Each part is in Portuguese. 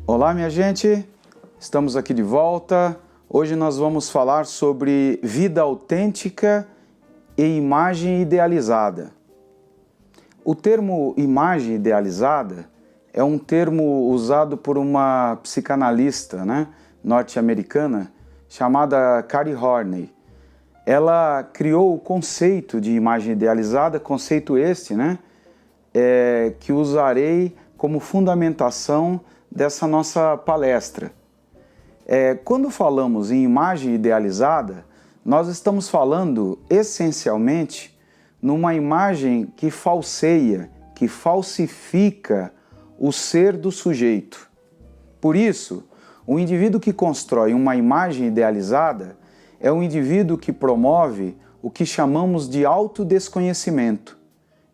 Olá, minha gente, estamos aqui de volta. Hoje nós vamos falar sobre vida autêntica e imagem idealizada. O termo imagem idealizada é um termo usado por uma psicanalista, norte-americana chamada Kari Horney. Ela criou o conceito de imagem idealizada, conceito este, que usarei como fundamentação dessa nossa palestra. Quando falamos em imagem idealizada, nós estamos falando essencialmente numa imagem que falseia, que falsifica o ser do sujeito. Por isso, o indivíduo que constrói uma imagem idealizada é um indivíduo que promove o que chamamos de autodesconhecimento.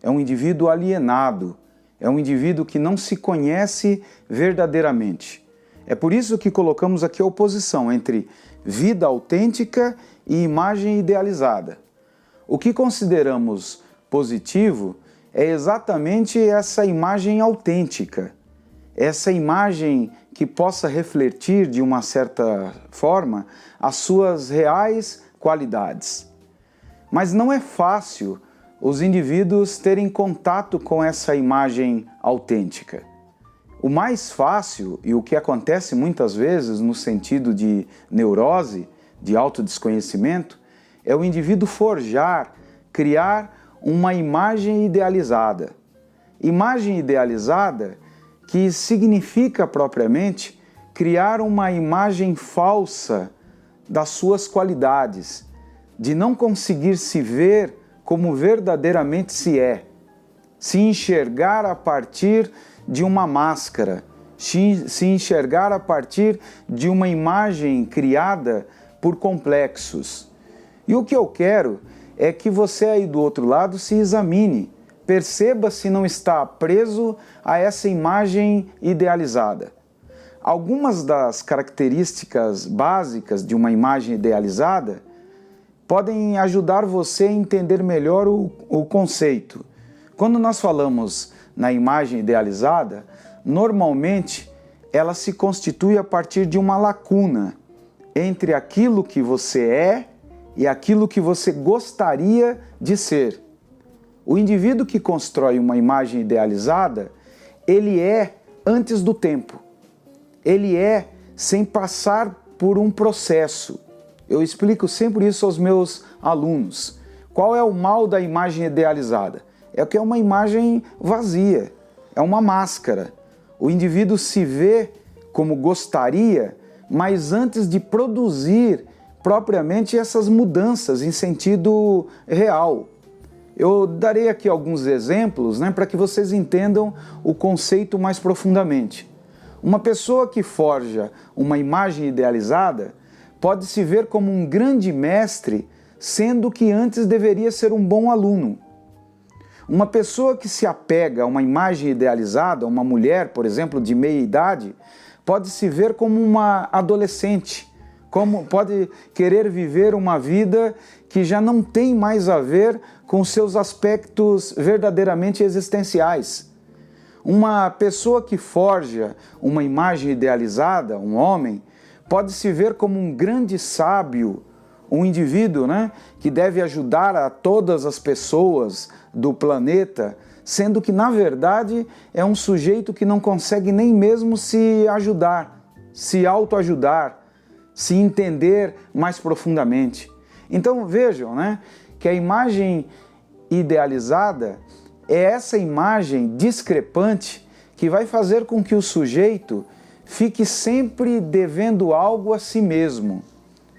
É um indivíduo alienado, é um indivíduo que não se conhece verdadeiramente. É por isso que colocamos aqui a oposição entre vida autêntica e imagem idealizada. O que consideramos positivo é exatamente essa imagem autêntica, essa imagem que possa refletir de uma certa forma as suas reais qualidades. Mas não é fácil os indivíduos terem contato com essa imagem autêntica. O mais fácil, e o que acontece muitas vezes no sentido de neurose, de autodesconhecimento, é o indivíduo forjar, criar uma imagem idealizada. Imagem idealizada que significa propriamente criar uma imagem falsa das suas qualidades, de não conseguir se ver como verdadeiramente se é, se enxergar a partir de uma máscara, se enxergar a partir de uma imagem criada por complexos. E o que eu quero é que você aí do outro lado se examine, perceba se não está preso a essa imagem idealizada. Algumas das características básicas de uma imagem idealizada podem ajudar você a entender melhor o conceito. Quando nós falamos na imagem idealizada, normalmente ela se constitui a partir de uma lacuna entre aquilo que você é e aquilo que você gostaria de ser. O indivíduo que constrói uma imagem idealizada, ele é antes do tempo. Ele é sem passar por um processo. Eu explico sempre isso aos meus alunos. Qual é o mal da imagem idealizada? É que é uma imagem vazia, é uma máscara. O indivíduo se vê como gostaria, mas antes de produzir propriamente essas mudanças em sentido real. Eu darei aqui alguns exemplos para que vocês entendam o conceito mais profundamente. Uma pessoa que forja uma imagem idealizada pode se ver como um grande mestre, sendo que antes deveria ser um bom aluno. Uma pessoa que se apega a uma imagem idealizada, uma mulher, por exemplo, de meia idade, pode se ver como uma adolescente, pode querer viver uma vida que já não tem mais a ver com seus aspectos verdadeiramente existenciais. Uma pessoa que forja uma imagem idealizada, um homem, pode se ver como um grande sábio, um indivíduo que deve ajudar a todas as pessoas do planeta, sendo que, na verdade, é um sujeito que não consegue nem mesmo se ajudar, se autoajudar, se entender mais profundamente. Então vejam que a imagem idealizada é essa imagem discrepante que vai fazer com que o sujeito fique sempre devendo algo a si mesmo,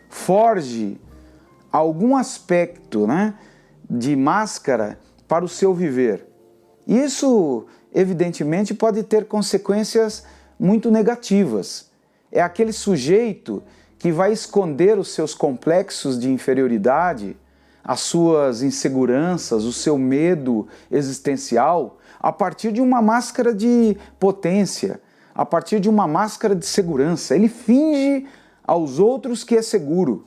forge algum aspecto de máscara para o seu viver. Isso, evidentemente, pode ter consequências muito negativas. É aquele sujeito que vai esconder os seus complexos de inferioridade, as suas inseguranças, o seu medo existencial, a partir de uma máscara de potência, a partir de uma máscara de segurança. Ele finge aos outros que é seguro,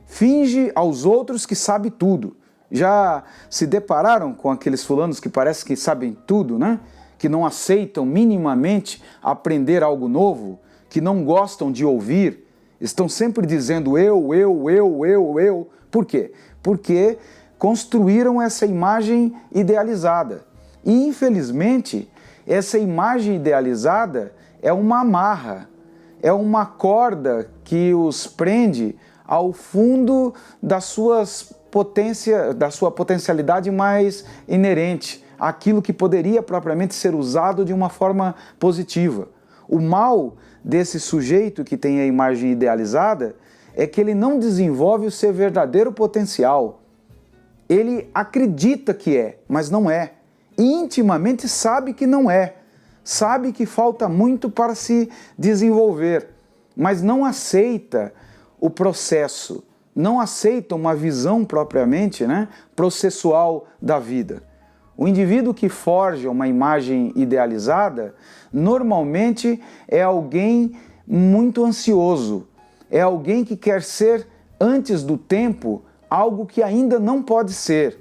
finge aos outros que sabe tudo, Já se depararam com aqueles fulanos que parece que sabem tudo, né? Que não aceitam minimamente aprender algo novo, que não gostam de ouvir, estão sempre dizendo eu. Por quê? Porque construíram essa imagem idealizada. E, infelizmente, essa imagem idealizada é uma amarra, é uma corda que os prende ao fundo da sua potencialidade mais inerente, aquilo que poderia propriamente ser usado de uma forma positiva. O mal desse sujeito que tem a imagem idealizada é que ele não desenvolve o seu verdadeiro potencial. Ele acredita que é, mas não é. E intimamente sabe que não é. Sabe que falta muito para se desenvolver, mas não aceita o processo, não aceita uma visão propriamente, processual da vida. O indivíduo que forja uma imagem idealizada, normalmente é alguém muito ansioso, é alguém que quer ser, antes do tempo, algo que ainda não pode ser.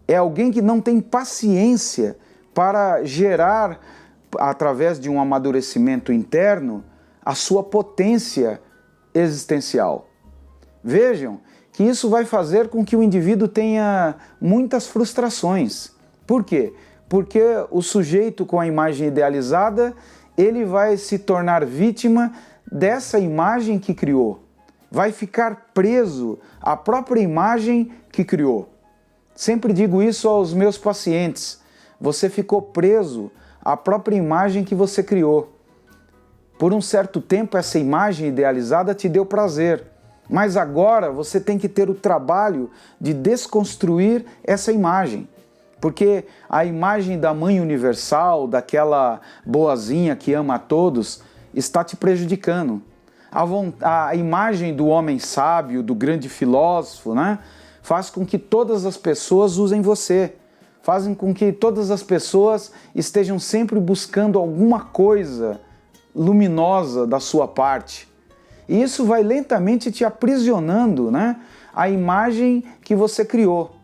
É alguém que não tem paciência para gerar, através de um amadurecimento interno, a sua potência existencial. Vejam que isso vai fazer com que o indivíduo tenha muitas frustrações. Por quê? Porque o sujeito com a imagem idealizada, ele vai se tornar vítima dessa imagem que criou. Vai ficar preso à própria imagem que criou. Sempre digo isso aos meus pacientes. Você ficou preso à própria imagem que você criou. Por um certo tempo, essa imagem idealizada te deu prazer. Mas agora você tem que ter o trabalho de desconstruir essa imagem. Porque a imagem da mãe universal, daquela boazinha que ama a todos, está te prejudicando. A imagem do homem sábio, do grande filósofo, faz com que todas as pessoas usem você. Fazem com que todas as pessoas estejam sempre buscando alguma coisa luminosa da sua parte. E isso vai lentamente te aprisionando, a imagem que você criou.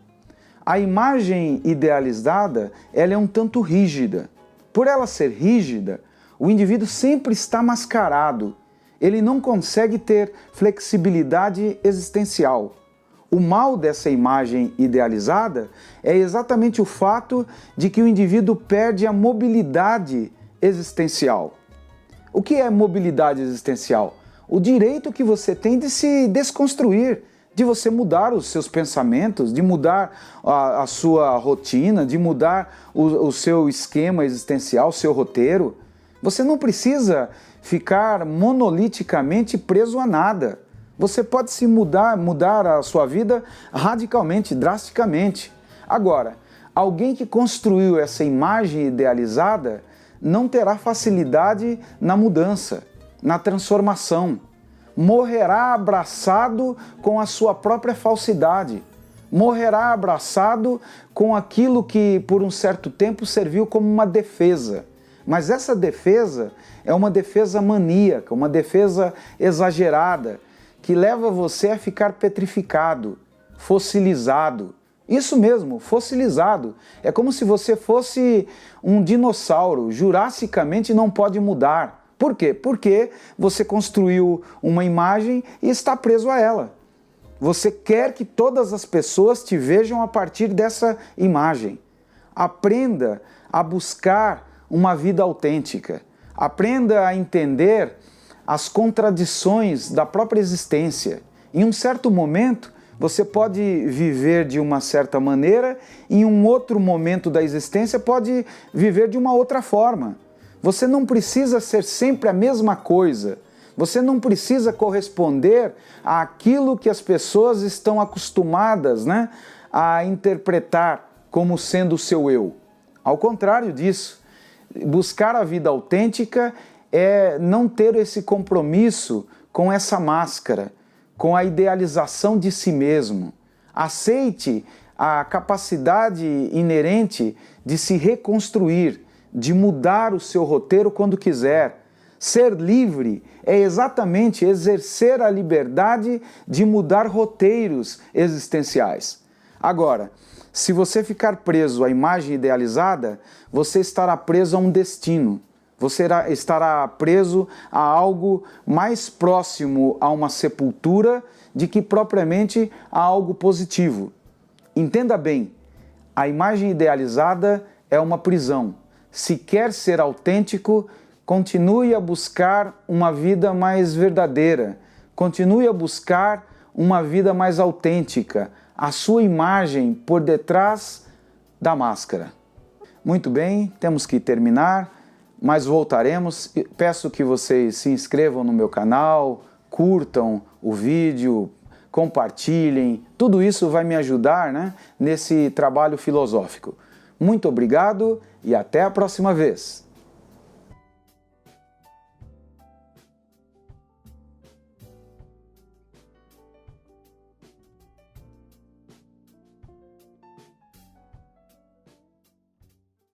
A imagem idealizada, ela é um tanto rígida. Por ela ser rígida, o indivíduo sempre está mascarado. Ele não consegue ter flexibilidade existencial. O mal dessa imagem idealizada é exatamente o fato de que o indivíduo perde a mobilidade existencial. O que é mobilidade existencial? O direito que você tem de se desconstruir, de você mudar os seus pensamentos, de mudar a sua rotina, de mudar o seu esquema existencial, o seu roteiro. Você não precisa ficar monoliticamente preso a nada. Você pode se mudar a sua vida radicalmente, drasticamente. Agora, alguém que construiu essa imagem idealizada não terá facilidade na mudança, na transformação. Morrerá abraçado com a sua própria falsidade. Morrerá abraçado com aquilo que por um certo tempo serviu como uma defesa. Mas essa defesa é uma defesa maníaca, uma defesa exagerada, que leva você a ficar petrificado, fossilizado. Isso mesmo, fossilizado. É como se você fosse um dinossauro, jurassicamente não pode mudar. Por quê? Porque você construiu uma imagem e está preso a ela. Você quer que todas as pessoas te vejam a partir dessa imagem. Aprenda a buscar uma vida autêntica. Aprenda a entender as contradições da própria existência. Em um certo momento, você pode viver de uma certa maneira, e em um outro momento da existência pode viver de uma outra forma. Você não precisa ser sempre a mesma coisa. Você não precisa corresponder àquilo que as pessoas estão acostumadas, a interpretar como sendo o seu eu. Ao contrário disso, buscar a vida autêntica é não ter esse compromisso com essa máscara, com a idealização de si mesmo. Aceite a capacidade inerente de se reconstruir, de mudar o seu roteiro quando quiser. Ser livre é exatamente exercer a liberdade de mudar roteiros existenciais. Agora, se você ficar preso à imagem idealizada, você estará preso a um destino. Você estará preso a algo mais próximo a uma sepultura do que propriamente a algo positivo. Entenda bem, a imagem idealizada é uma prisão. Se quer ser autêntico, continue a buscar uma vida mais verdadeira, continue a buscar uma vida mais autêntica, a sua imagem por detrás da máscara. Muito bem, temos que terminar, mas voltaremos. Peço que vocês se inscrevam no meu canal, curtam o vídeo, compartilhem. Tudo isso vai me ajudar, né, nesse trabalho filosófico. Muito obrigado e até a próxima vez.